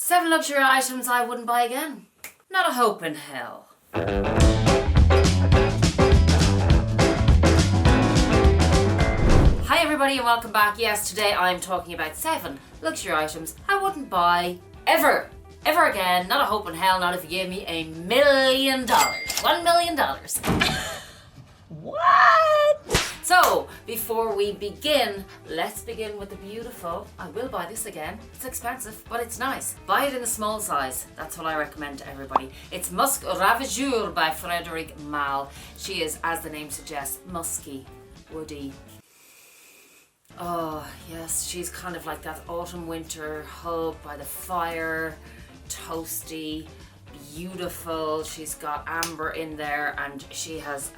7 luxury items I wouldn't buy again. Not a hope in hell. Hi everybody and welcome back. Yes, today I'm talking about 7 luxury items I wouldn't buy ever again. Not a hope in hell, not if you gave me $1 million. $1 million. What? So, before we begin, let's begin with the beautiful. I will buy this again. It's expensive, but it's nice. Buy it in a small size. That's what I recommend to everybody. It's Musk Ravageur by Frédéric Malle. She is, as the name suggests, musky, woody. Oh, yes, she's kind of like that autumn-winter hug by the fire, toasty, beautiful. She's got amber in there and she has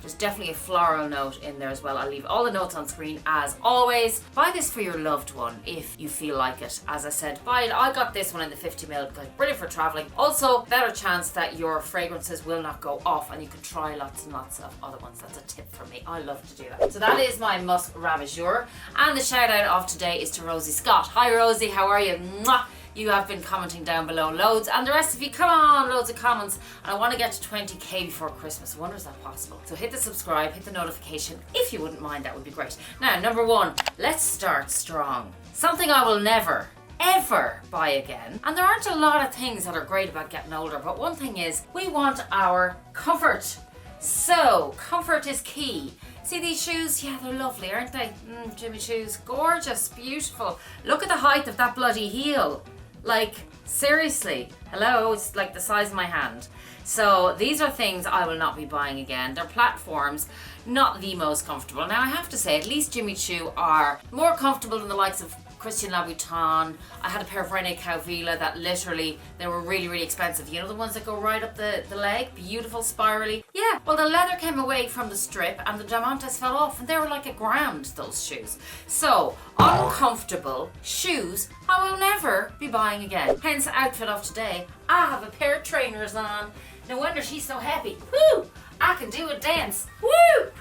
there's definitely a floral note in there as well. I'll leave all the notes on screen as always. Buy this for your loved one if you feel like it. As I said, buy it. I got this one in the 50ml because it's brilliant for traveling. Also, better chance that your fragrances will not go off and you can try lots and lots of other ones. That's a tip from me. I love to do that. So that is my Musk Ravageur. And the shout out of today is to Rosie Scott. Hi Rosie, how are you? Mwah! You have been commenting down below loads, and the rest of you, come on, loads of comments. And I want to get to 20k before Christmas. I wonder is that possible? So hit the subscribe, hit the notification, if you wouldn't mind, that would be great. Now, number 1, let's start strong. Something I will never, ever buy again. And there aren't a lot of things that are great about getting older, but one thing is, we want our comfort. So, comfort is key. See these shoes? Yeah, they're lovely, aren't they? Jimmy shoes, gorgeous, beautiful. Look at the height of that bloody heel. Like, seriously, hello, it's like the size of my hand. So these are things I will not be buying again. They're platforms, not the most comfortable. Now I have to say, at least Jimmy Choo are more comfortable than the likes of Christian Louboutin. I had a pair of René Caovilla that literally, they were really, really expensive. You know the ones that go right up the leg? Beautiful, spirally. Yeah, well the leather came away from the strip and the diamantes fell off and they were like $1,000, those shoes. So, uncomfortable shoes I will never be buying again. Hence the outfit of today. I have a pair of trainers on. No wonder she's so happy. Woo! I can do a dance. Woo!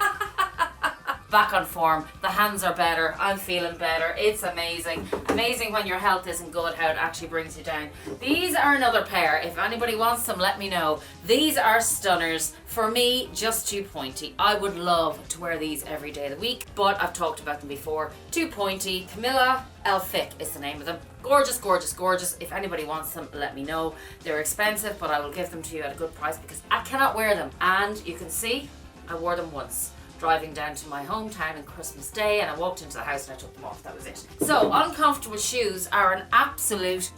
Back on form. The hands are better. I'm feeling better. It's amazing. Amazing when your health isn't good, how it actually brings you down. These are another pair. If anybody wants them, let me know. These are stunners. For me, just too pointy. I would love to wear these every day of the week, but I've talked about them before. Too pointy. Camilla Elphick is the name of them. Gorgeous, gorgeous, gorgeous. If anybody wants them, let me know. They're expensive, but I will give them to you at a good price because I cannot wear them. And you can see, I wore them once. Driving down to my hometown on Christmas Day and I walked into the house and I took them off. That was it. So uncomfortable shoes are an absolute,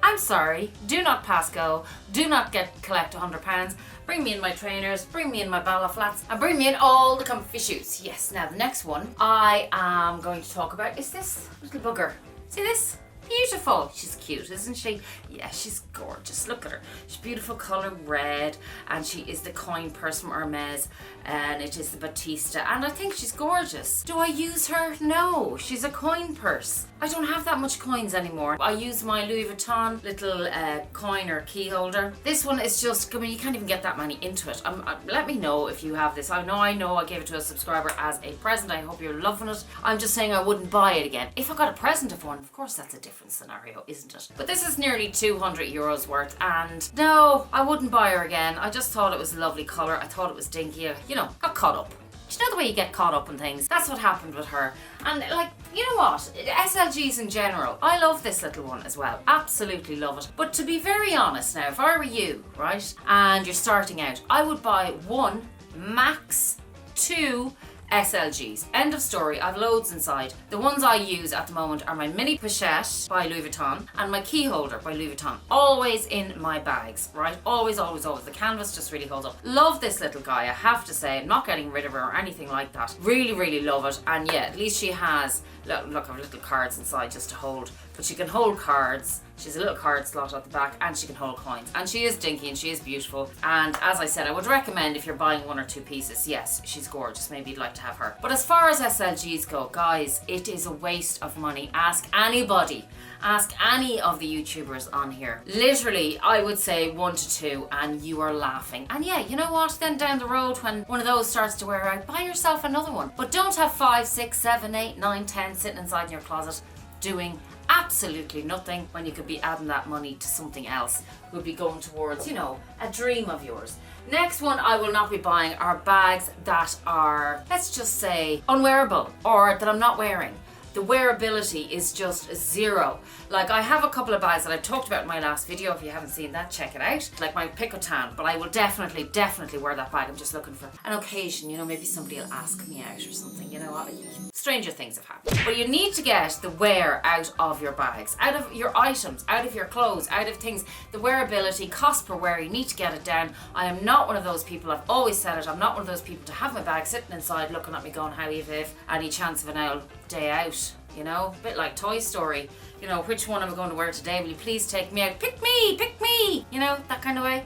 I'm sorry, do not pass go, do not collect £100. Bring me in my trainers, bring me in my Bala flats, and bring me in all the comfy shoes. Yes, now the next one I am going to talk about is this little bugger. See this? Beautiful. She's cute, isn't she? Yeah, she's gorgeous. Look at her. She's beautiful colour red and she is the coin purse from Hermes and it is the Batista and I think she's gorgeous. Do I use her? No, she's a coin purse. I don't have that much coins anymore. I use my Louis Vuitton little coin or key holder. This one is just, I mean, you can't even get that many into it. Let me know if you have this. I know I gave it to a subscriber as a present. I hope you're loving it. I'm just saying I wouldn't buy it again. If I got a present of one, of course that's a different scenario, isn't it? But this is nearly €200 worth and no, I wouldn't buy her again. I just thought it was a lovely colour. I thought it was dinky. You know, got caught up. Do you know the way you get caught up in things? That's what happened with her. And like, you know what? SLGs in general. I love this little one as well. Absolutely love it. But to be very honest now, if I were you, right, and you're starting out, I would buy 1, max 2 SLGs. End of story. I've loads inside. The ones I use at the moment are my mini pochette by Louis Vuitton and my key holder by Louis Vuitton. Always in my bags, right? Always, always, always. The canvas just really holds up. Love this little guy, I have to say. I'm not getting rid of her or anything like that. Really, really love it. And yeah, at least she has, look, I've little cards inside just to hold. But she can hold cards. She's a little card slot at the back and she can hold coins. And she is dinky and she is beautiful. And as I said, I would recommend if you're buying 1 or 2 pieces, yes, she's gorgeous. Maybe you'd like to have her. But as far as SLGs go, guys, it is a waste of money. Ask anybody. Ask any of the YouTubers on here. Literally, I would say 1 to 2 and you are laughing. And yeah, you know what? Then down the road when one of those starts to wear out, buy yourself another one. But don't have 5, 6, 7, 8, 9, 10 sitting inside in your closet doing absolutely nothing when you could be adding that money to something else. Would be going towards, you know, a dream of yours. Next one I will not be buying are bags that are, let's just say, unwearable or that I'm not wearing. The wearability is just zero. Like, I have a couple of bags that I talked about in my last video. If you haven't seen that, check it out. Like my Picotan, but I will definitely wear that bag. I'm just looking for an occasion, you know, maybe somebody will ask me out or something, you know. Stranger things have happened. But you need to get the wear out of your bags, out of your items, out of your clothes, out of things. The wearability, cost per wear, you need to get it down. I am not one of those people, I've always said it, I'm not one of those people to have my bag sitting inside looking at me going, how Viv, any chance of an owl day out, you know? A bit like Toy Story, you know, which one am I going to wear today? Will you please take me out? Pick me, you know, that kind of way.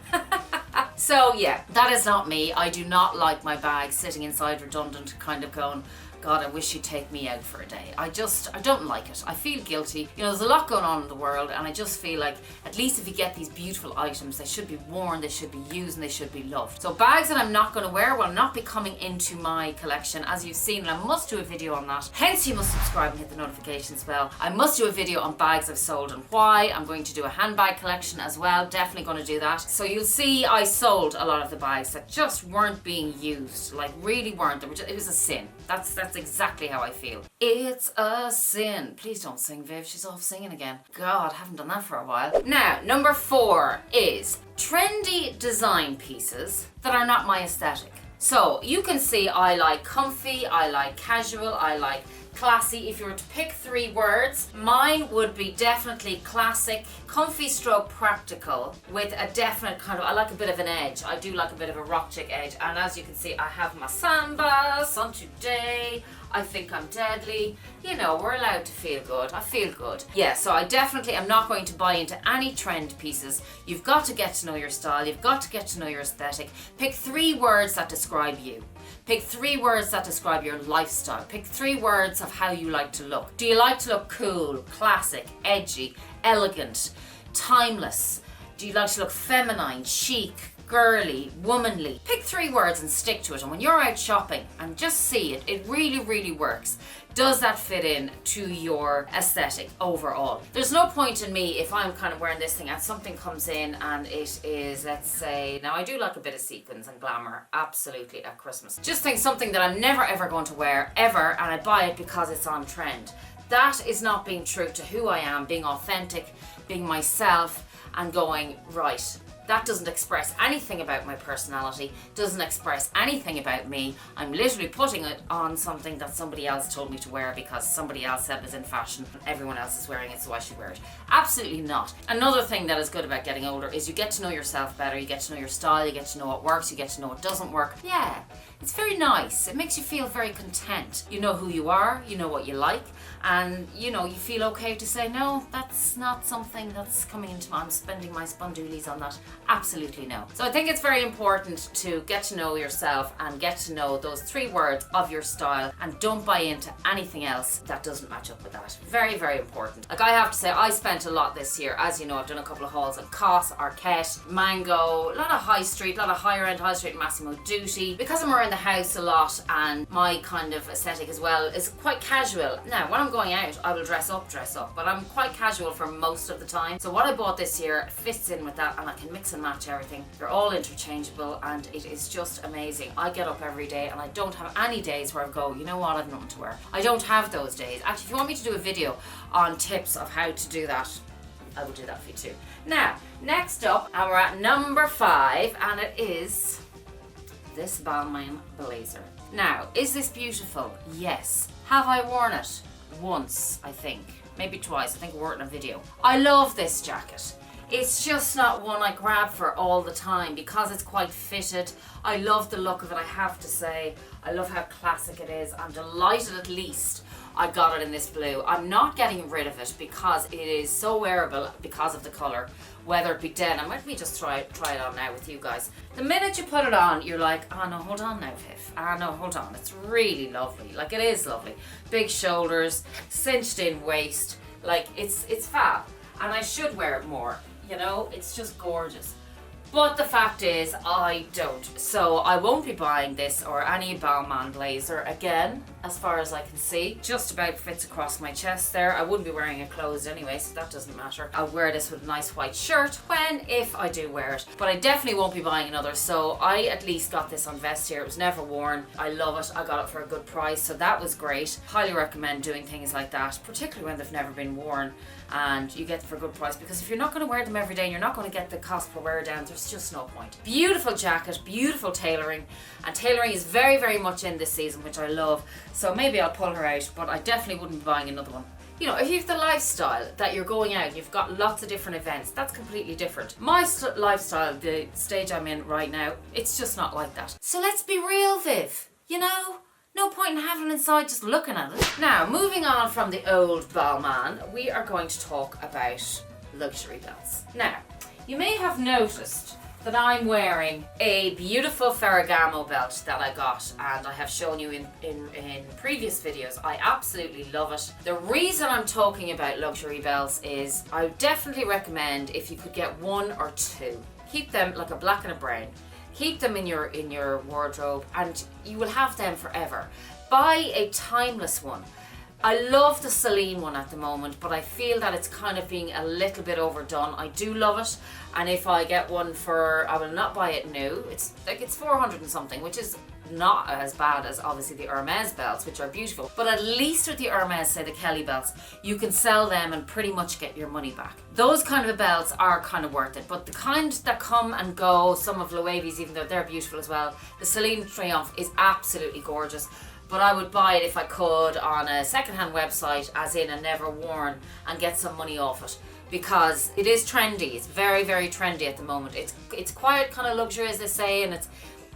So yeah, that is not me. I do not like my bag sitting inside redundant, kind of going, God, I wish you'd take me out for a day. I don't like it. I feel guilty. You know, there's a lot going on in the world, and I just feel like at least if you get these beautiful items, they should be worn, they should be used, and they should be loved. So bags that I'm not going to wear will not be coming into my collection, as you've seen, and I must do a video on that. Hence, you must subscribe and hit the notifications bell. I must do a video on bags I've sold and why. I'm going to do a handbag collection as well. Definitely going to do that. So you'll see I sold a lot of the bags that just weren't being used, like really weren't. It was a sin. That's exactly how I feel. It's a sin. Please don't sing, Viv. She's off singing again. God, I haven't done that for a while. Now, number 4 is trendy design pieces that are not my aesthetic. So you can see I like comfy, I like casual, I like classy. If you were to pick 3 words, mine would be definitely classic, comfy stroke practical, with a definite kind of, I like a bit of an edge. I do like a bit of a rock chick edge, and as you can see, I have my sandals on today. I think I'm deadly. You know, we're allowed to feel good. I feel good. Yeah, so I definitely am not going to buy into any trend pieces. You've got to get to know your style. You've got to get to know your aesthetic. Pick 3 words that describe you. Pick 3 words that describe your lifestyle. Pick 3 words of how you like to look. Do you like to look cool, classic, edgy, elegant, timeless? Do you like to look feminine, chic, girly, womanly? Pick 3 words and stick to it, and when you're out shopping and just see it, it really works. Does that fit in to your aesthetic overall? There's no point in me if I'm kind of wearing this thing and something comes in and it is, let's say, now I do like a bit of sequins and glamour, absolutely, at Christmas. Just think something that I'm never ever going to wear, ever, and I buy it because it's on trend. That is not being true to who I am, being authentic, being myself, and going, right, that doesn't express anything about my personality, doesn't express anything about me. I'm literally putting it on something that somebody else told me to wear because somebody else said it was in fashion. Everyone else is wearing it, so I should wear it. Absolutely not. Another thing that is good about getting older is you get to know yourself better, you get to know your style, you get to know what works, you get to know what doesn't work. Yeah, it's very nice. It makes you feel very content. You know who you are, you know what you like, and you know, you feel okay to say, no, that's not something that's coming into my, I'm spending my spondoolies on that. Absolutely no. So I think it's very important to get to know yourself and get to know those 3 words of your style, and don't buy into anything else that doesn't match up with that. Very important. Like, I have to say, I spent a lot this year. As you know, I've done a couple of hauls on COS, Arquette, Mango, a lot of high street, a lot of higher end high street, Massimo Dutti. Because I'm around the house a lot and my kind of aesthetic as well is quite casual. Now, when I'm going out, I will dress up, but I'm quite casual for most of the time. So what I bought this year fits in with that, and I can mix and match everything. They're all interchangeable, and it is just amazing. I get up every day and I don't have any days where I go, you know what, I've nothing to wear. I don't have those days. Actually, if you want me to do a video on tips of how to do that, I will do that for you too. Now, next up, and we're at number 5, and it is this Balmain blazer. Now, is this beautiful? Yes. Have I worn it? Once, I think. Maybe twice. I think I wore it in a video. I love this jacket. It's just not one I grab for all the time because it's quite fitted. I love the look of it, I have to say. I love how classic it is. I'm delighted at least I got it in this blue. I'm not getting rid of it because it is so wearable because of the colour. Whether it be denim, let me just try it on now with you guys. The minute you put it on, you're like, oh no, hold on now, Viv. Ah no, hold on. It's really lovely. Like, it is lovely. Big shoulders, cinched in waist. Like, it's fab. And I should wear it more. You know, it's just gorgeous. But the fact is, I don't. So I won't be buying this or any Balmain blazer again. as far as I can see. Just about fits across my chest there. I wouldn't be wearing it closed anyway, so that doesn't matter. I'll wear this with a nice white shirt if I do wear it. But I definitely won't be buying another, so I at least got this on Vestiaire. It was never worn. I love it. I got it for a good price, so that was great. Highly recommend doing things like that, particularly when they've never been worn and you get them for a good price, because if you're not going to wear them every day and you're not going to get the cost per wear down, there's just no point. Beautiful jacket, beautiful tailoring, and tailoring is very, very much in this season, which I love, so maybe I'll pull her out, but I definitely wouldn't be buying another one. You know, if you've the lifestyle that you're going out and you've got lots of different events, that's completely different. My lifestyle, the stage I'm in right now, it's just not like that. So let's be real, Viv, you know? No point in having it inside just looking at it. Now, moving on from the old Balmain, we are going to talk about luxury belts. Now, you may have noticed that I'm wearing a beautiful Ferragamo belt that I got, and I have shown you in previous videos. I absolutely love it. The reason I'm talking about luxury belts is I would definitely recommend if you could get one or two. Keep them like a black and a brown. Keep them in your wardrobe and you will have them forever. Buy a timeless one. I love the Celine one at the moment, but I feel that it's kind of being a little bit overdone. I do love it, and if I get one I will not buy it new. It's 400 and something, which is not as bad as obviously the Hermes belts, which are beautiful. But at least with the Hermes, say the Kelly belts, you can sell them and pretty much get your money back. Those kind of belts are kind of worth it, but the kind that come and go, some of Loewe's, even though they're beautiful as well, the Celine Triomphe is absolutely gorgeous. But I would buy it if I could on a secondhand website, as in a never worn, and get some money off it, because it is trendy. It's very, very trendy at the moment. It's quite kind of luxury, as they say, and it's,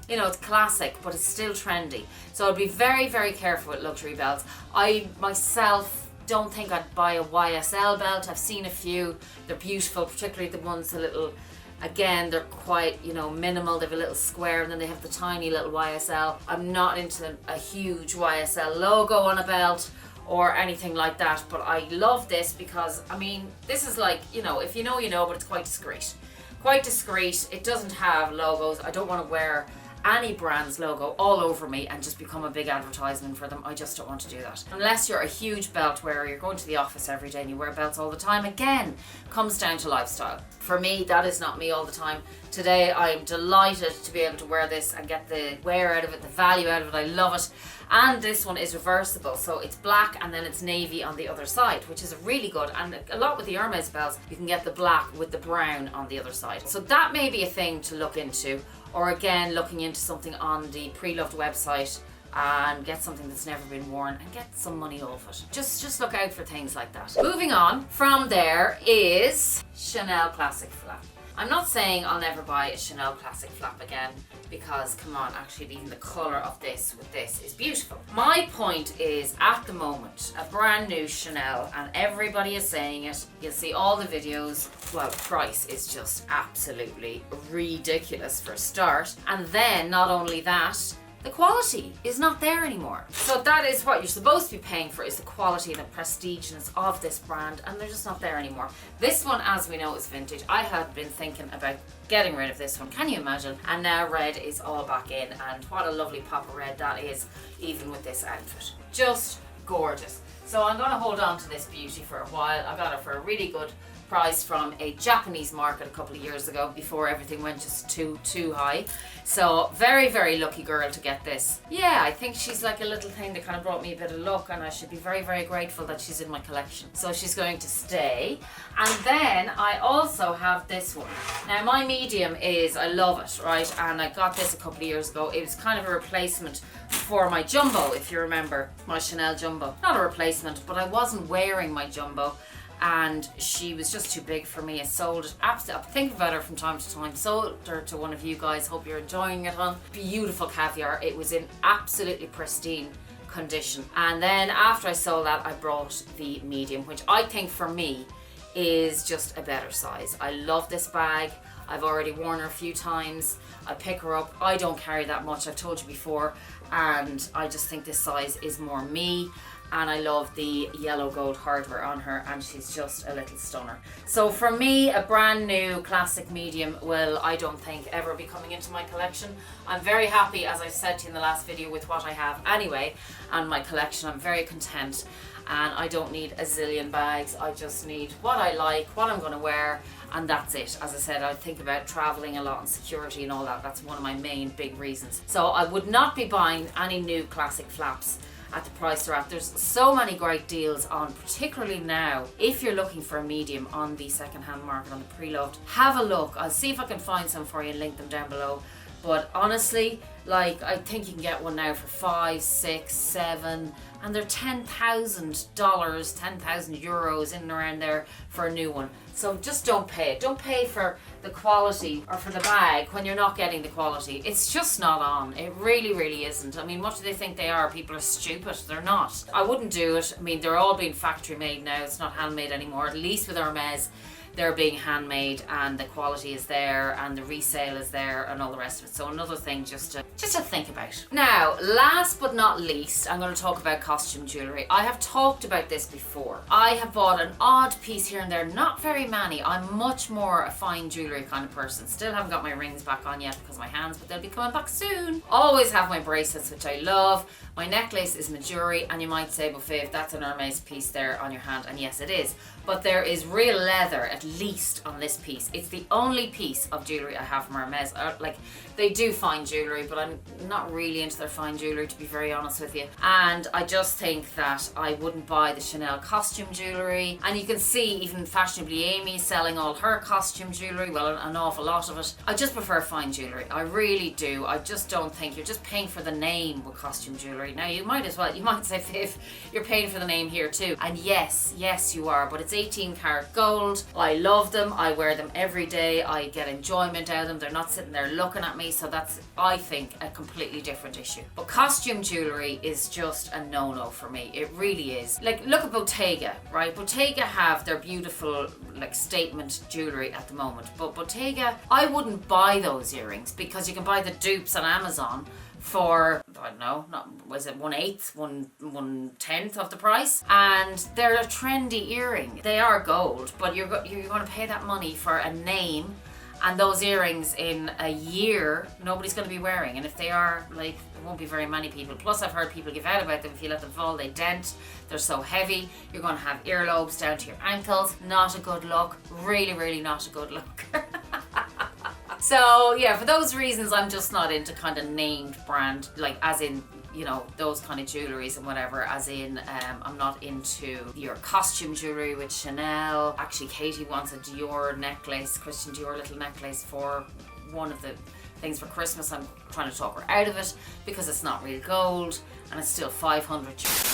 you know, it's classic, but it's still trendy. So I'd be very, very careful with luxury belts. I myself don't think I'd buy a YSL belt. I've seen a few. They're beautiful, particularly the ones a little. Again, they're quite, you know, minimal. They have a little square and then they have the tiny little YSL. I'm not into a huge YSL logo on a belt or anything like that, but I love this because, I mean, this is like, you know, if you know, you know, but it's quite discreet. Quite discreet. It doesn't have logos. I don't want to wear any brand's logo all over me and just become a big advertisement for them. I just don't want to do that. Unless you're a huge belt wearer, you're going to the office every day and you wear belts all the time, again, comes down to lifestyle. For me, that is not me all the time. Today, I am delighted to be able to wear this and get the wear out of it, the value out of it. I love it. And this one is reversible, so it's black and then it's navy on the other side, which is really good. And a lot with the Hermes belts, you can get the black with the brown on the other side. So that may be a thing to look into, or again, looking into something on the Pre-Loved website and get something that's never been worn and get some money off it. Just look out for things like that. Moving on from there is Chanel Classic Flap. I'm not saying I'll never buy a Chanel Classic Flap again, because come on, actually even the colour of this with this is beautiful. My point is, at the moment, a brand new Chanel, and everybody is saying it, you'll see all the videos, well, the price is just absolutely ridiculous for a start. And then, not only that, the quality is not there anymore. So that is what you're supposed to be paying for, is the quality and the prestigeness of this brand, and they're just not there anymore. This one, as we know, is vintage. I had been thinking about getting rid of this one, can you imagine? And now red is all back in, and what a lovely pop of red that is, even with this outfit. Just gorgeous. So I'm going to hold on to this beauty for a while. I got it for a really good price from a Japanese market a couple of years ago, before everything went just too high. So very, very lucky girl to get this. Yeah, I think she's like a little thing that kind of brought me a bit of luck, and I should be very, very grateful that she's in my collection. So she's going to stay. And then I also have this one. Now my medium is, I love it, right? And I got this a couple of years ago. It was kind of a replacement for my jumbo, if you remember, my Chanel jumbo. Not a replacement, but I wasn't wearing my jumbo, and she was just too big for me. I sold it. Absolutely, I think about her from time to time. Sold her to one of you guys. Hope you're enjoying it on. Beautiful caviar. It was in absolutely pristine condition. And then after I sold that, I brought the medium, which I think for me is just a better size. I love this bag. I've already worn her a few times. I pick her up. I don't carry that much, I've told you before, and I just think this size is more me. and I love the yellow gold hardware on her, and she's just a little stunner. So for me, a brand new classic medium will, I don't think, ever be coming into my collection. I'm very happy, as I said to you in the last video, with what I have anyway, and my collection. I'm very content, and I don't need a zillion bags. I just need what I like, what I'm going to wear, and that's it. As I said, I think about traveling a lot and security and all that. That's one of my main big reasons. So I would not be buying any new classic flaps at the price they're at. There's so many great deals on, particularly now. If you're looking for a medium on the second-hand market, on the pre-loved, have a look. I'll see if I can find some for you and link them down below. But honestly, like, I think you can get one now for 5, 6, 7, and they're $10,000, 10,000 euros in and around there for a new one. So just don't pay it. Don't pay for the quality or for the bag when you're not getting the quality. It's just not on. It really, really isn't. I mean, what do they think they are? People are stupid. They're not. I wouldn't do it. I mean, they're all being factory made now. It's not handmade anymore. At least with Hermes, they're being handmade, and the quality is there, and the resale is there, and all the rest of it. So another thing just to think about. Now, last but not least, I'm going to talk about costume jewellery. I have talked about this before. I have bought an odd piece here and there, not very many. I'm much more a fine jewellery kind of person. Still haven't got my rings back on yet because of my hands, but they'll be coming back soon. Always have my bracelets, which I love. My necklace is Majuri, and you might say, but Viv, that's an Hermes piece there on your hand, and yes it is. But there is real leather, at least on this piece. It's the only piece of jewellery I have from Hermes. Like, they do fine jewellery, but I'm not really into their fine jewellery, to be very honest with you. And I just think that I wouldn't buy the Chanel costume jewellery. And you can see even Fashionably Amy selling all her costume jewellery, well, an awful lot of it. I just prefer fine jewellery. I really do. I just don't think you're just paying for the name with costume jewellery. Now, you might as well, you might say, Viv, you're paying for the name here too. And yes, you are, but it's 18 karat gold. I love them. I wear them every day. I get enjoyment out of them. They're not sitting there looking at me. So that's, I think, a completely different issue. But costume jewellery is just a no-no for me. It really is. Like, look at Bottega, right? Bottega have their beautiful, like, statement jewellery at the moment. But Bottega, I wouldn't buy those earrings because you can buy the dupes on Amazon for, I don't know, was it 1/8, 1/10 of the price? And they're a trendy earring. They are gold, but you're going to pay that money for a name, and those earrings in a year nobody's going to be wearing. And if they are, like, there won't be very many people. Plus, I've heard people give out about them. If you let them fall, they dent. They're so heavy. You're going to have earlobes down to your ankles. Not a good look. Really, really not a good look. So yeah, for those reasons, I'm just not into kind of named brand, like, as in, you know, those kind of jewelleries and whatever, as in, I'm not into your costume jewellery with Chanel. Actually, Katie wants a Dior necklace, Christian Dior little necklace for one of the things for Christmas. I'm trying to talk her out of it because it's not real gold and it's still 500 euros.